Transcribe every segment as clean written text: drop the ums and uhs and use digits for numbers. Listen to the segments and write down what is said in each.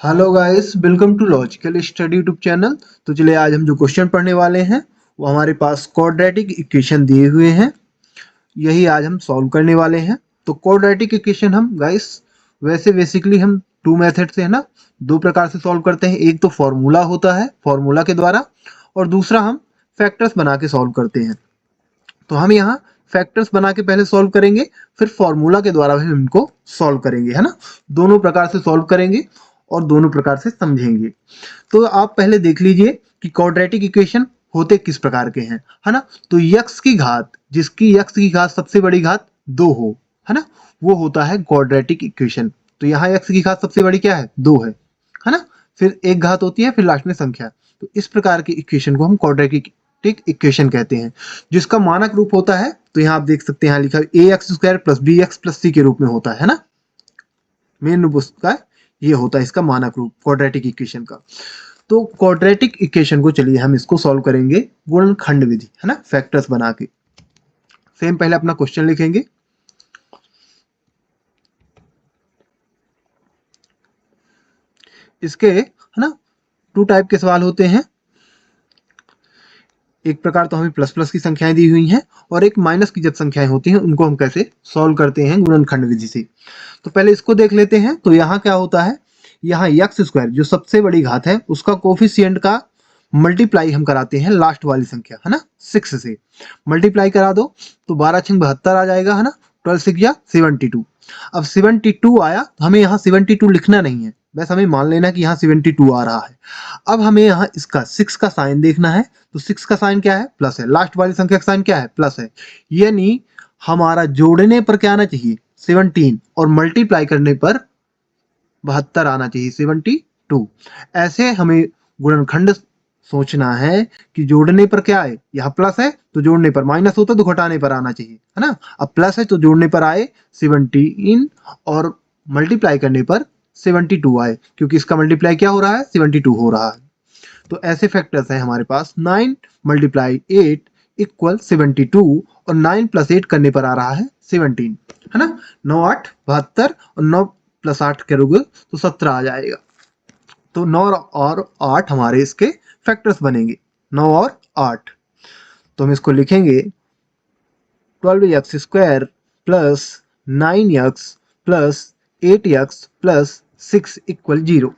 Hello guys, welcome to logical study YouTube channel. तो चलिए आज हम जो क्वेश्चन पढ़ने वाले हैं वो हमारे पास क्वाड्रेटिक इक्वेशन दिए हुए हैं। यही आज हम सॉल्व करने वाले हैं। तो क्वाड्रेटिक इक्वेशन हम गाइस वैसे बेसिकली हम टू मेथड से है ना, दो प्रकार से सॉल्व करते हैं। एक तो फॉर्मूला होता है, फॉर्मूला के द्वारा, और दूसरा हम फैक्टर्स बना के सॉल्व करते हैं। तो हम यहाँ फैक्टर्स बना के पहले सॉल्व करेंगे, फिर फॉर्मूला के द्वारा भी हम इनको सॉल्व करेंगे, है ना। दोनों प्रकार से सॉल्व करेंगे और दोनों प्रकार से समझेंगे। तो आप पहले देख लीजिए कि क्वाड्रेटिक इक्वेशन होते किस प्रकार के हैं, है ना। तो यक्स की घात, जिसकी यक्स की घात सबसे बड़ी घात 2 हो, है ना, वो होता है क्वाड्रेटिक इक्वेशन। तो यहाँ यक्स की घात सबसे बड़ी क्या है, 2 है ना। फिर एक घात होती है, फिर लास्ट में संख्या। तो इस प्रकार की इक्वेशन को हम क्वाड्रेटिक इक्वेशन कहते हैं, जिसका मानक रूप होता है, तो यहाँ आप देख सकते हैं, यहाँ लिखा है ax² + bx + c के रूप में होता है ना। मेन रूप उसका ये होता है, इसका मानक रूप क्वाड्रेटिक इक्वेशन का। तो क्वाड्रेटिक इक्वेशन को चलिए हम इसको सॉल्व करेंगे गुणनखंड विधि, है ना, फैक्टर्स बना के। सेम पहले अपना क्वेश्चन लिखेंगे। इसके है ना, टू टाइप के सवाल होते हैं। एक प्रकार तो हमें प्लस प्लस की संख्याएं दी हुई हैं, और एक माइनस की जब संख्याएं होती हैं उनको हम कैसे सॉल्व करते हैं गुणनखंड विधि से। तो पहले इसको देख लेते हैं। तो यहाँ क्या होता है, यहाँ x² जो सबसे बड़ी घात है उसका कोफिशिएंट का मल्टीप्लाई हम कराते हैं लास्ट वाली संख्या, है ना, 6 से मल्टीप्लाई करा दो तो 12×6 = 72 आ जाएगा, है ना। 12×6 = 72। अब 72 आया तो हमें यहाँ 72 लिखना नहीं है, बस हमें मान लेना कि यहाँ 72 आ रहा है। अब हमें यहाँ इसका 6 का साइन देखना है। तो 6 का साइन क्या है, प्लस है। लास्ट वाली संख्या का साइन क्या है, प्लस है। यानी हमारा जोड़ने पर क्या आना चाहिए, 17, और मल्टीप्लाई करने पर 72 आना चाहिए, 72। ऐसे हमें गुणनखंड सोचना है कि जोड़ने पर क्या आए, यहाँ प्लस है तो जोड़ने पर, माइनस होता तो घटाने पर आना चाहिए, है ना। अब प्लस है तो जोड़ने पर आए 17, और मल्टीप्लाई करने पर 72 आए, क्योंकि इसका मल्टीप्लाई क्या हो रहा है, 72 हो रहा है। तो ऐसे फैक्टर्स हैं हमारे पास। 9 × 8 = 72, और 9 + 8 करने पर आ रहा है 17, है ना। 9 × 8 = 72, और 9 + 8 करोगे तो 17 आ जाएगा। तो 9 और 8 हमारे इसके फैक्टर्स बनेंगे, 9 और 8। तो हम इसको लिखेंगे 12x² + 9x + 8x + 6 = 0,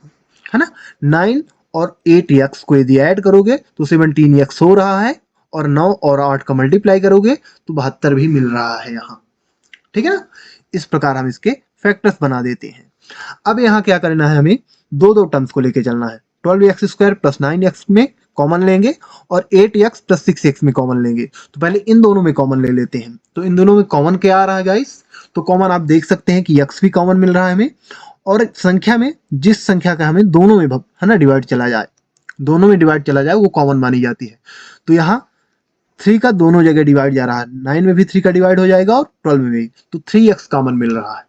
है ना। 9 और 8x को यदि ऐड करोगे तो 17x हो रहा है, और 9 और 8 का मल्टीप्लाई करोगे तो 72 भी मिल रहा है यहाँ, ठीक है ना। इस प्रकार हम इसके फैक्टर्स बना देते हैं। अब यहाँ क्या करना है, हमें दो दो टर्म्स को लेके चलना है। 12x² + 9x में कॉमन लेंगे, और 8x + 6x में कॉमन लेंगे। तो पहले इन दोनों में कॉमन ले लेते हैं। तो इन दोनों में कॉमन क्या आ रहा है गाइस, तो कॉमन आप देख सकते हैं कि x भी कॉमन मिल रहा है हमें, और संख्या में जिस संख्या का हमें दोनों में है ना डिवाइड चला जाए, दोनों में डिवाइड चला जाए वो कॉमन मानी जाती है। तो यहाँ 3 का दोनों जगह डिवाइड जा रहा है, 9 में भी 3 का डिवाइड हो जाएगा और 12 में भी, तो 3x कॉमन मिल रहा है।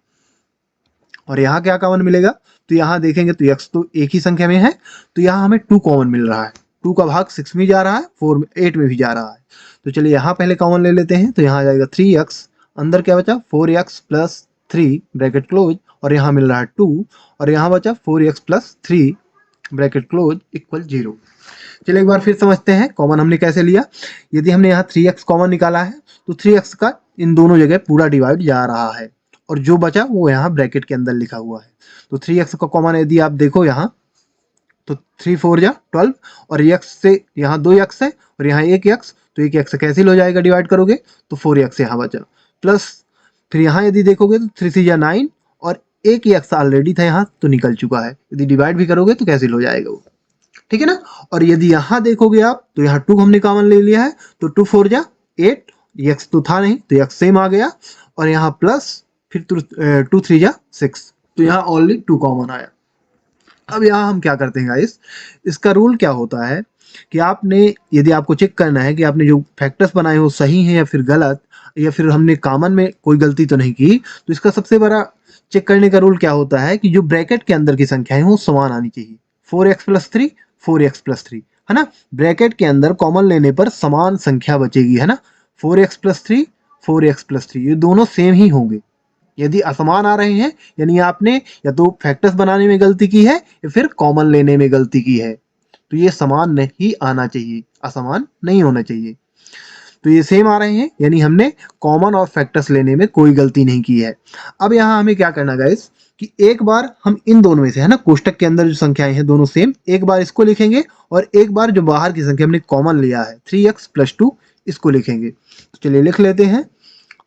और यहाँ क्या कॉमन मिलेगा, तो यहाँ देखेंगे तो x तो एक ही संख्या में है, तो यहाँ हमें 2 कॉमन मिल रहा है। 2 का भाग 6 में जा रहा है, 4 में 8 में भी जा रहा है। तो चलिए यहाँ पहले कॉमन ले लेते हैं। तो यहाँ आ जाएगा 3x, अंदर क्या बचा 4x + 3 ब्रैकेट क्लोज, और यहाँ मिल रहा है 2, और यहाँ बचा 4x + 3 ब्रैकेट क्लोज = 0। चलिए एक बार फिर समझते हैं कॉमन हमने कैसे लिया। यदि हमने यहाँ 3x कॉमन निकाला है तो 3x का इन दोनों जगह पूरा डिवाइड जा रहा है, और जो बचा वो यहाँ ब्रैकेट के अंदर लिखा हुआ है। तो 3x का कॉमन यदि आप देखो यहाँ, तो 3 4 = 12, और x से यहाँ 2x है और यहाँ 1x, तो 1x कैंसिल हो जाएगा डिवाइड करोगे, तो 4x यहाँ बचा। प्लस फिर यहाँ यदि देखोगे तो 3 3 = 9, और एक x ऑलरेडी था यहाँ तो निकल चुका है, यदि डिवाइड भी करोगे तो कैंसिल हो जाएगा वो, ठीक है ना। और यदि यहाँ देखोगे आप तो यहाँ 2 हमने कॉमन ले लिया है, तो 2 4 = 8, x तो था नहीं तो x सेम आ गया, और यहाँ प्लस फिर 2 3 = 6, तो यहाँ ओनली 2 कॉमन आया। अब यहाँ हम क्या करते हैं गाइस, इसका रूल क्या होता है कि आपने, यदि आपको चेक करना है कि आपने जो फैक्टर्स बनाए हो सही हैं या फिर गलत, या फिर हमने कॉमन में कोई गलती तो नहीं की, तो इसका सबसे बड़ा चेक करने का रूल क्या होता है कि जो ब्रैकेट के अंदर की संख्याएं वो समान आनी चाहिए। 4x + 3 4x + 3, है ना। ब्रैकेट के अंदर कॉमन लेने पर समान संख्या बचेगी, है ना। 4x + 3 4x + 3 ये दोनों सेम ही होंगे, यदि असमान आ रहे हैं यानी आपने या तो फैक्टर्स बनाने में गलती की है या फिर कॉमन लेने में गलती की है। तो ये समान नहीं आना चाहिए, असमान नहीं होना चाहिए। तो ये सेम आ रहे हैं यानी हमने कॉमन और फैक्टर्स लेने में कोई गलती नहीं की है। अब यहाँ हमें क्या करना गाइस कि एक बार हम इन दोनों में से, है ना, कोष्टक के अंदर जो संख्याएं हैं दोनों सेम, एक बार इसको लिखेंगे और एक बार जो बाहर की संख्या हमने कॉमन लिया है 3x + 2 इसको लिखेंगे। तो चलिए लिख लेते हैं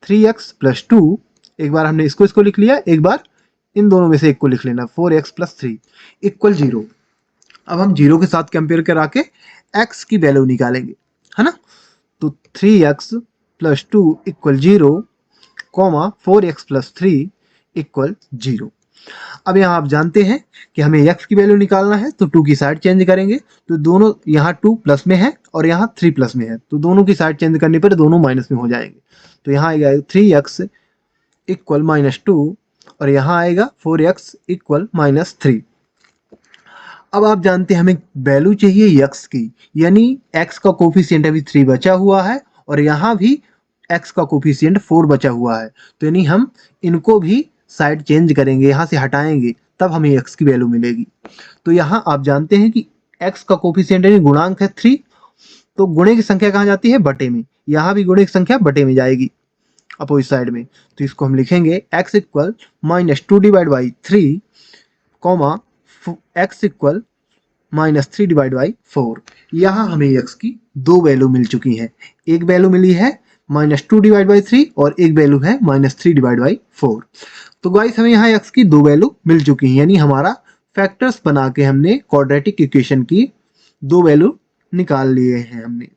3x + 2, एक बार हमने इसको इसको लिख लिया, एक बार इन दोनों में से एक को लिख लेना 4x + 3 = 0। अब हम 0 के साथ कंपेयर करा के x की वैल्यू निकालेंगे, है ना। तो 3x + 2 = 0, 4x + 3 = 0। अब यहाँ आप जानते हैं कि हमें x की वैल्यू निकालना है तो 2 की साइड चेंज करेंगे, तो दोनों यहाँ 2 प्लस में है और यहाँ 3 प्लस में है, तो दोनों की साइड चेंज करने पर दोनों माइनस में हो जाएंगे। तो यहाँ आएगा 3x = -2 और यहाँ आएगा 4x = -3। अब आप जानते हैं हमें वैल्यू चाहिए x की, यानी x का कोफिशिएंट अभी 3 बचा हुआ है और यहाँ भी x का कोफिशिएंट 4 बचा हुआ है, तो यानी हम इनको भी साइड चेंज करेंगे, यहाँ से हटाएंगे, तब हमें x की वैल्यू मिलेगी। तो यहाँ आप जानते हैं कि x का कोफिशिएंट यानी गुणांक है 3, तो गुणे की संख्या कहाँ जाती है, बटे में। यहाँ भी गुणे की संख्या बटे में जाएगी अपोजिट साइड में, तो इसको हम लिखेंगे x = -2/3, x = -3/4। यहाँ हमें x की दो वैल्यू मिल चुकी हैं, एक वैल्यू मिली है -2/3 और एक वैल्यू है -3/4। तो गाइस हमें यहाँ x की दो वैल्यू मिल चुकी हैं, यानी हमारा फैक्टर्स बना के हमने क्वाड्रेटिक इक्वेशन की दो वैल्यू निकाल लिए हैं हमने।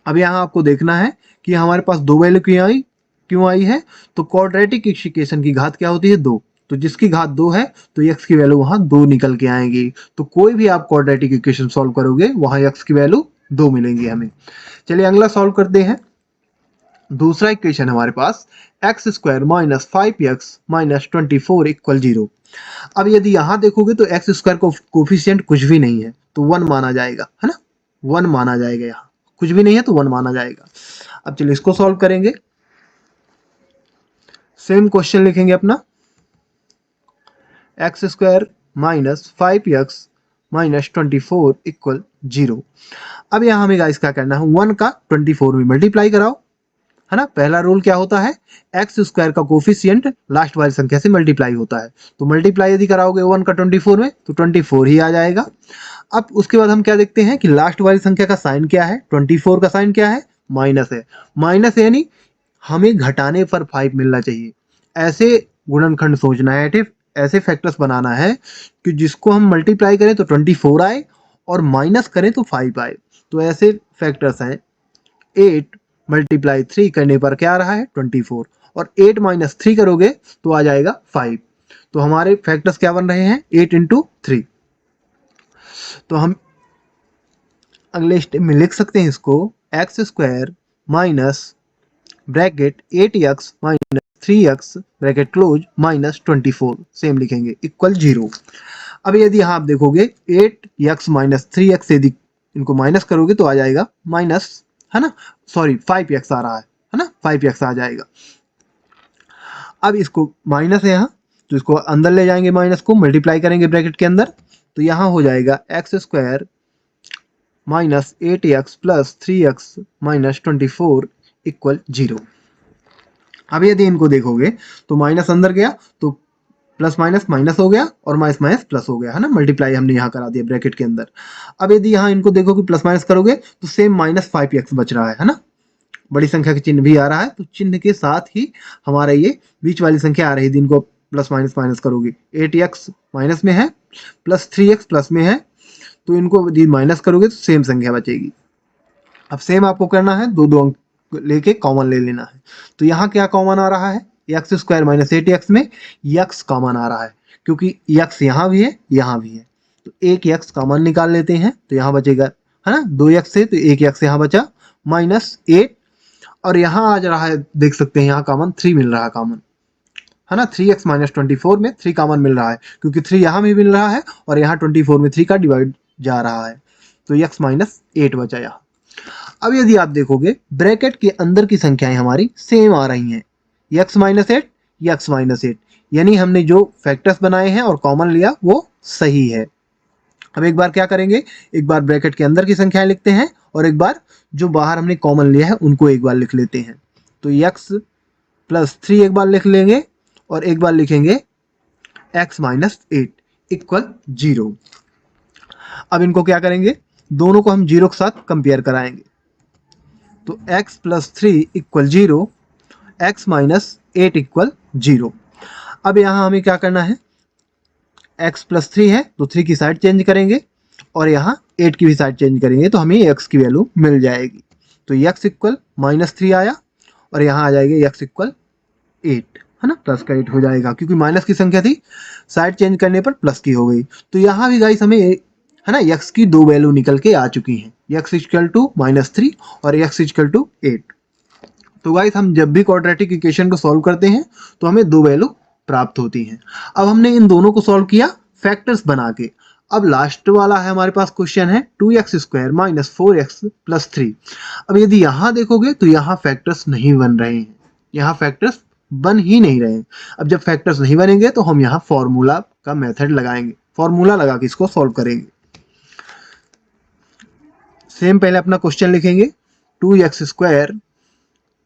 अब यहाँ आपको देखना है कि हमारे पास दो वैल्यू क्यों आई है। तो क्वाड्रेटिक इक्वेशन की घात क्या होती है, 2। तो जिसकी घात 2 है तो x की वैल्यू वहां 2 निकल के आएंगी। तो कोई भी आप क्वाड्रेटिक इक्वेशन सॉल्व करोगे वहां x की वैल्यू 2 मिलेंगी हमें। चलिए अगला सॉल्व करते हैं। दूसरा इक्वेशन हमारे पास x² - 5x - 24 = 0। अब यदि यहाँ देखोगे तो x² को कोफिशिएंट कुछ भी नहीं है तो 1 माना जाएगा, है ना, 1 माना जाएगा। यहाँ कुछ भी नहीं है तो 1 माना जाएगा। अब चलिए इसको सॉल्व करेंगे। सेम क्वेश्चन लिखेंगे अपना, x² - 5x - 24 = 0। अब यहाँ हमें गाइस क्या करना है, 1 का 24 में मल्टीप्लाई कराओ, है ना। पहला रूल क्या होता है, x² का कोफिशिएंट लास्ट वाली संख्या से मल्टीप्लाई होता है। तो मल्टीप्लाई यदि कराओगे 1 का 24 में तो 24 ही आ जाएगा। अब उसके बाद हम क्या देखते हैं कि लास्ट वाली संख्या का साइन क्या है, 24 का साइन क्या है, माइनस है। माइनस यानी हमें घटाने पर 5 मिलना चाहिए। ऐसे गुणनखंड सोचना है, ऐसे फैक्टर्स बनाना है कि जिसको हम मल्टीप्लाई करें तो 24 आए और माइनस करें तो 5 आए। तो ऐसे फैक्टर्स हैं। 8 × 3 करने पर क्या आ रहा है, 24, और 8 - 3 करोगे तो आ जाएगा 5। तो हमारे फैक्टर्स क्या बन रहे हैं, 8 × 3। तो हम अगले स्टेप में लिख सकते हैं इसको, x² bracket 8x - 3x bracket close -24 same लिखेंगे = 0। अब यदि यहाँ आप देखोगे 8x - 3x यदि इनको माइनस करोगे तो आ जाएगा माइनस, है ना, सॉरी 5x आ रहा है ना, 5x आ जाएगा। अब इसको माइनस है यहाँ, तो इसको अंदर ले जाएंगे, माइनस को मल्टीप्लाई करेंगे ब्रैकेट के अंदर, तो यहाँ हो जाएगा x² - 8x + 3x - 24 = 0। अब यदि इनको देखोगे तो माइनस अंदर गया तो प्लस माइनस माइनस हो गया और माइनस माइनस प्लस हो गया, है ना, मल्टीप्लाई हमने यहाँ करा दिया ब्रैकेट के अंदर। अब यदि यहाँ इनको देखो कि प्लस माइनस करोगे तो सेम -5x बच रहा है ना, बड़ी संख्या के चिन्ह भी आ रहा है, तो चिन्ह के साथ ही हमारा ये बीच वाली संख्या आ रही थी, इनको प्लस माइनस माइनस करोगे, 8x माइनस में है प्लस 3x प्लस में है, तो इनको यदि माइनस करोगे तो सेम संख्या बचेगी। अब सेम आपको करना है, दो दो अंक लेके कॉमन ले लेना है। तो यहाँ क्या कॉमन आ रहा है, x² - 8x में x कॉमन आ रहा है, क्योंकि x यहाँ भी है यहाँ भी है, तो एक x कॉमन निकाल लेते हैं, तो यहाँ बचेगा, है ना, 2x से, तो एक x यहाँ बचा -8, और यहाँ आ जा रहा है, देख सकते हैं यहाँ कॉमन 3 मिल रहा है कॉमन, है ना, 3x - 24 में 3 कॉमन मिल रहा है, क्योंकि 3 यहाँ भी मिल रहा है और यहाँ 24 में 3 का डिवाइड जा रहा है, तो x - 8 बचा यहाँ। अब यदि आप देखोगे ब्रैकेट के अंदर की संख्याएं हमारी सेम आ रही हैं, x - 8 x माइनस 8, यानी हमने जो फैक्टर्स बनाए हैं और कॉमन लिया वो सही है। अब एक बार क्या करेंगे, एक बार ब्रैकेट के अंदर की संख्याएं लिखते हैं और एक बार जो बाहर हमने कॉमन लिया है उनको एक बार लिख लेते हैं। तो x प्लस 3 एक बार लिख लेंगे और एक बार लिखेंगे x माइनस 8 इक्वल 0। अब इनको क्या करेंगे, दोनों को हम 0 के साथ कंपेयर कराएंगे। तो x plus 3 equal 0, x minus 8 equal 0। अब यहाँ हमें क्या करना है, x प्लस 3 है तो 3 की साइड चेंज करेंगे और यहाँ 8 की भी साइड चेंज करेंगे तो हमें x की वैल्यू मिल जाएगी। तो x इक्वल माइनस 3 आया और यहाँ आ जाएगी x इक्वल 8, है ना, प्लस का 8 हो जाएगा क्योंकि माइनस की संख्या थी, साइड चेंज करने पर प्लस की हो गई। तो यहाँ भी गाइस हमें, है ना, x की दो वैल्यू निकल के आ चुकी हैं, x इक्वल टू माइनस 3 और x इक्वल टू 8। तो गाइस हम जब भी क्वाड्रेटिक इक्वेशन को सॉल्व करते हैं तो हमें दो वैल्यू प्राप्त होती हैं। अब हमने इन दोनों को सॉल्व किया फैक्टर्स बना के। अब लास्ट वाला है हमारे पास क्वेश्चन है 2x square minus 4x plus 3। अब यदि यहाँ देखोगे तो यहाँ फैक्टर्स नहीं बन रहे हैं, यहाँ फैक्टर्स बन ही नहीं रहे हैं। अब जब फैक्टर्स नहीं बनेंगे तो हम यहाँ फॉर्मूला का मेथड लगाएंगे, फॉर्मूला लगा के इसको सॉल्व करेंगे। सेम पहले अपना क्वेश्चन लिखेंगे, 2x square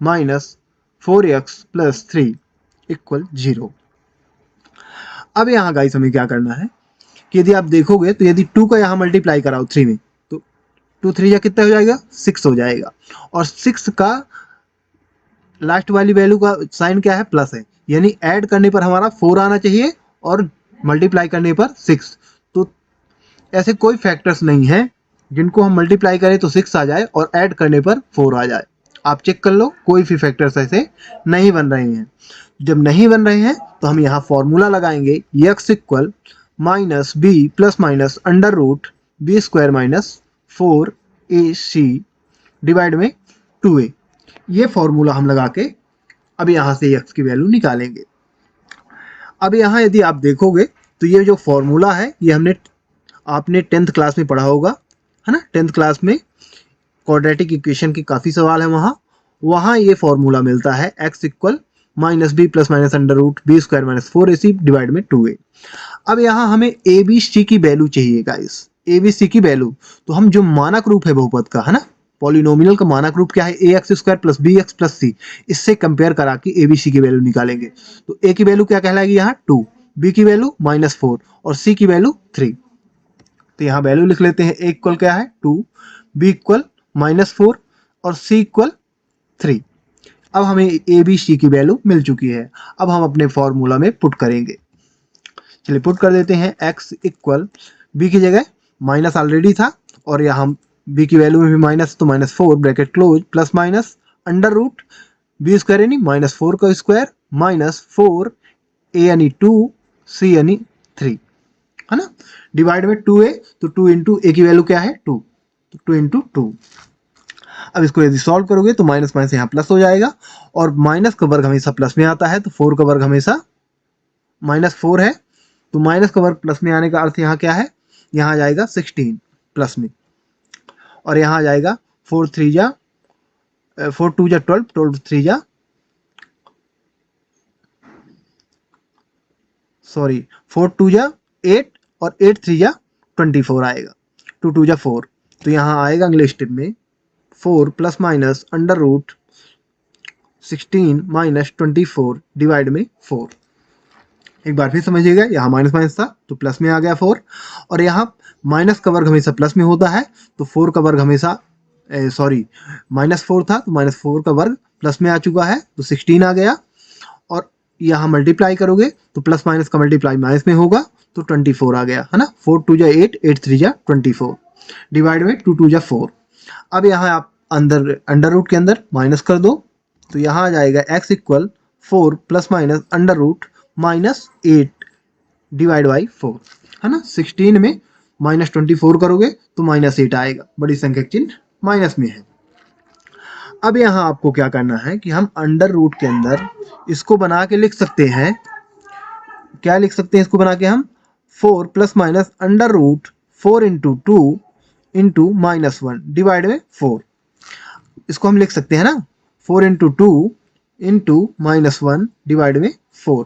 minus 4x plus 3 equal 0। अब यहाँ गाइस हमें क्या करना है कि यदि आप देखोगे तो यदि 2 का यहाँ मल्टीप्लाई कराओ 3 में तो 2 3 या कितना हो जाएगा, 6 हो जाएगा। और 6 का लास्ट वाली वैल्यू का साइन क्या है, प्लस है, यानी ऐड करने पर हमारा 4 आना चाहिए और मल्टीप्लाई करने पर 6। तो ऐसे कोई फैक्टर्स नहीं है जिनको हम मल्टीप्लाई करें तो 6 आ जाए और ऐड करने पर 4 आ जाए। आप चेक कर लो, कोई भी फैक्टर्स ऐसे नहीं बन रहे हैं। जब नहीं बन रहे हैं तो हम यहाँ फॉर्मूला लगाएंगे, x equal minus b plus minus under root b square minus 4ac divide में 2a। ये फॉर्मूला हम लगा के अब यहाँ से x की वैल्यू निकालेंगे। अब यहाँ यदि आप देखोगे तो ये जो फॉर्मूला है ये आपने 10th क्लास में पढ़ा होगा, है ना। 10th क्लास में क्वाड्रेटिक इक्वेशन के काफ़ी सवाल है, वहाँ ये फॉर्मूला मिलता है, x equal minus b plus minus under root b square minus 4ac divide में 2a। अब यहाँ हमें ए बी सी की वैल्यू चाहिए गाइस, ए बी सी की वैल्यू। तो हम जो मानक रूप है बहुपद का, है ना, पॉलिनोमियल का मानक रूप क्या है, a x square plus b x plus c, इससे कंपेयर करा के ए बी सी की वैल्यू निकालेंगे। तो ए की वैल्यू क्या कहलाएगी यहाँ 2, बी की वैल्यू -4 और सी की वैल्यू 3। तो यहाँ वैल्यू लिख लेते हैं, ए इक्वल क्या है 2, बी इक्वल -4 और सी इक्वल 3। अब हमें ए बी सी की वैल्यू मिल चुकी है। अब हम अपने फॉर्मूला में पुट करेंगे। चलिए पुट कर देते हैं, x इक्वल बी की जगह माइनस ऑलरेडी था और यहाँ बी की वैल्यू में भी माइनस, तो -4 bracket close plus minus under root b square यानी -4 का स्क्वायर माइनस 4 a यानी 2 c यानी 3, है ना, डिवाइड में 2a। तो 2 इंटू ए की वैल्यू क्या है 2, तो 2 इंटू 2। अब इसको यदि सॉल्व करोगे तो माइनस माइनस यहाँ प्लस हो जाएगा और माइनस का वर्ग हमेशा प्लस में आता है, तो 4 का वर्ग हमेशा -4 है, तो माइनस का वर्ग प्लस में आने का अर्थ यहाँ क्या है, यहाँ आ जाएगा 16 प्लस में और यहाँ आ जाएगा 4 2 जा 12, 12 3 जा 4 2 जा 8 और 8 3 जा 24 आएगा, 2 2 जा 4। तो यहाँ आएगा अगले स्टेप में 4 plus minus under root 16 minus 24 divide में 4। एक बार फिर समझिएगा, यहाँ माइनस माइनस था तो प्लस में आ गया 4 और यहाँ माइनस का वर्ग हमेशा प्लस में होता है, तो 4 का वर्ग हमेशा -4 था तो -4 का वर्ग प्लस में आ चुका है, तो 16 आ गया। और यहाँ मल्टीप्लाई करोगे तो प्लस माइनस का मल्टीप्लाई माइनस में होगा, तो 24 आ गया, है ना। 4 2 जा 8, 8 3 जा 24 डिवाइड में 2 2 जा 4। अब यहाँ आप अंडर रूट के अंदर माइनस कर दो, तो यहाँ आ जाएगा x equal 4 plus minus under root -8 divide by 4, है ना। 16 में -24 करोगे तो -8 आएगा, बड़ी संख्या चिन्ह माइनस में है। अब यहाँ आपको क्या करना है कि हम अंडर रूट के अंदर इसको बना के लिख सकते हैं, क्या लिख सकते हैं इसको बना के हम, 4 plus minus under root 4 into 2 into -1 divide में 4। इसको हम लिख सकते हैं ना, 4 इंटू 2 इंटू -1 डिवाइड में 4।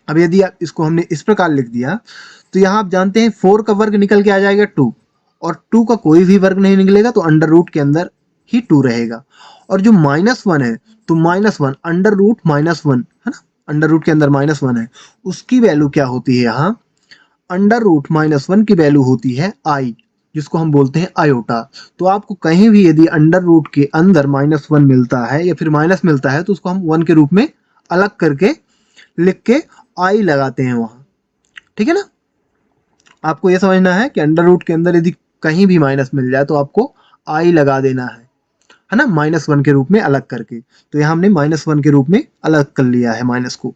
अब यदि आप इसको हमने इस प्रकार लिख दिया तो यहाँ आप जानते हैं 4 का वर्ग निकल के आ जाएगा 2, और 2 का कोई भी वर्ग नहीं निकलेगा तो अंडर रूट के अंदर ही 2 रहेगा। और जो -1 है तो -1 अंडर रूट -1 है ना, अंडर रूट के अंदर -1 है, उसकी वैल्यू क्या होती है यहाँ, अंडर रूट -1 की वैल्यू होती है आई, जिसको हम बोलते हैं आयोटा। तो आपको कहीं भी यदि अंडर रूट के अंदर -1 मिलता है या फिर माइनस मिलता है तो उसको हम 1 के रूप में अलग करके लिख के आई लगाते हैं वहाँ, ठीक है ना। आपको ये समझना है कि अंडर रूट के अंदर यदि कहीं भी माइनस मिल जाए तो आपको आई लगा देना है ना, -1 के रूप में अलग करके। तो यहाँ हमने -1 के रूप में अलग कर लिया है माइनस को।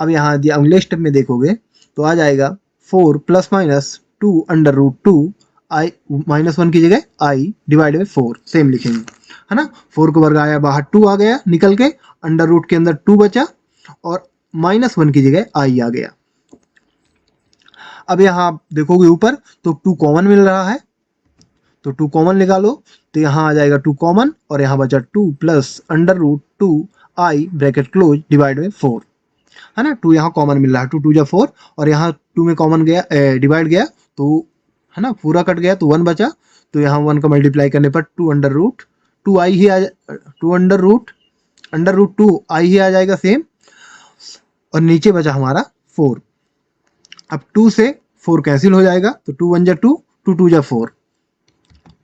अब यहाँ यदि अगले स्टेप में देखोगे तो आ जाएगा 4 ± 2 अंडर रूट 2 आई, -1 की जगह आई डिवाइड में 4 सेम लिखेंगे, है ना। 4 का वर्ग आया बाहर, 2 आ गया निकल के, अंडर रूट के अंदर 2 बचा और -1 की जगह आई आ गया। अब यहाँ आप देखोगे ऊपर तो 2 कॉमन मिल रहा है, तो 2 कॉमन निकालो तो यहाँ आ जाएगा 2 कॉमन, और यहाँ बचा 2 प्लस अंडर रूट 2 आई ब्रैकेट क्लोज डिवाइड में 4, है ना। 2 यहाँ कॉमन मिल रहा है, 2 2 जा 4, और यहाँ 2 में कॉमन गया डिवाइड गया तो है ना पूरा कट गया तो 1 बचा, तो यहाँ 1 का मल्टीप्लाई करने पर 2 अंडर रूट 2 आई ही आ 2 अंडर रूट 2 आई ही आ जाएगा सेम, और नीचे बचा हमारा 4। अब 2 से 4 कैंसिल हो जाएगा तो 2 1 जा 2, 2 2 जा 4,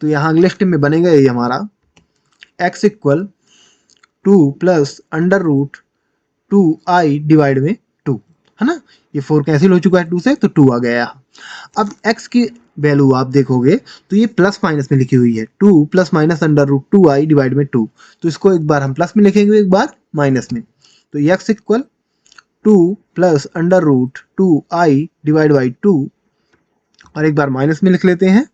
तो यहाँ अगले स्टेप में बनेगा ये हमारा x equal 2 plus under root 2 i divide में 2, है ना। ये 4 कैंसिल हो चुका है 2 से तो 2 आ गया। अब x की वैल्यू आप देखोगे तो ये प्लस माइनस में लिखी हुई है, 2 plus minus under root 2 i divide में 2, तो इसको एक बार हम प्लस में लिखेंगे एक बार माइनस में, तो x equal 2 plus under root 2 i divide by 2, और एक बार माइनस में लिख लेते हैं।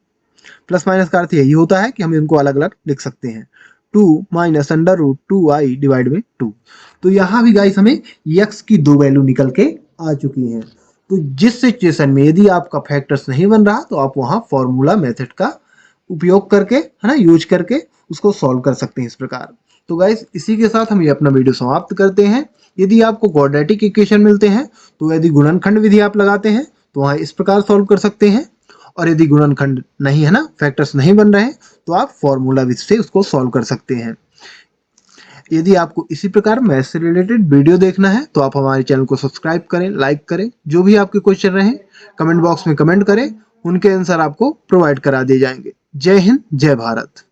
प्लस माइनस का अर्थ यही होता है कि हम इनको अलग अलग लिख सकते हैं, 2 minus under root 2 i divide में 2। तो यहाँ भी गाइस हमें x की 2 वैल्यू निकल के आ चुकी हैं। तो जिस सिचुएशन में यदि आपका फैक्टर्स नहीं बन रहा तो आप वहाँ फॉर्मूला मेथड का उपयोग करके, है ना, यूज करके उसको सॉल्व कर सकते हैं इस प्रकार। तो गाइस इसी के साथ हम ये अपना वीडियो समाप्त करते हैं। यदि आपको क्वाड्रेटिक इक्वेशन मिलते हैं तो यदि गुणनखंड विधि आप लगाते हैं तो वहाँ इस प्रकार सॉल्व कर सकते हैं, और यदि गुणनखंड नहीं है ना, फैक्टर्स नहीं बन रहे हैं तो आप फॉर्मूला विधि से उसको सॉल्व कर सकते हैं। यदि आपको इसी प्रकार मैथ से रिलेटेड वीडियो देखना है तो आप हमारे चैनल को सब्सक्राइब करें, लाइक करें, जो भी आपके क्वेश्चन रहे कमेंट बॉक्स में कमेंट करें, उनके आंसर आपको प्रोवाइड करा दिए जाएंगे। जय हिंद, जय भारत।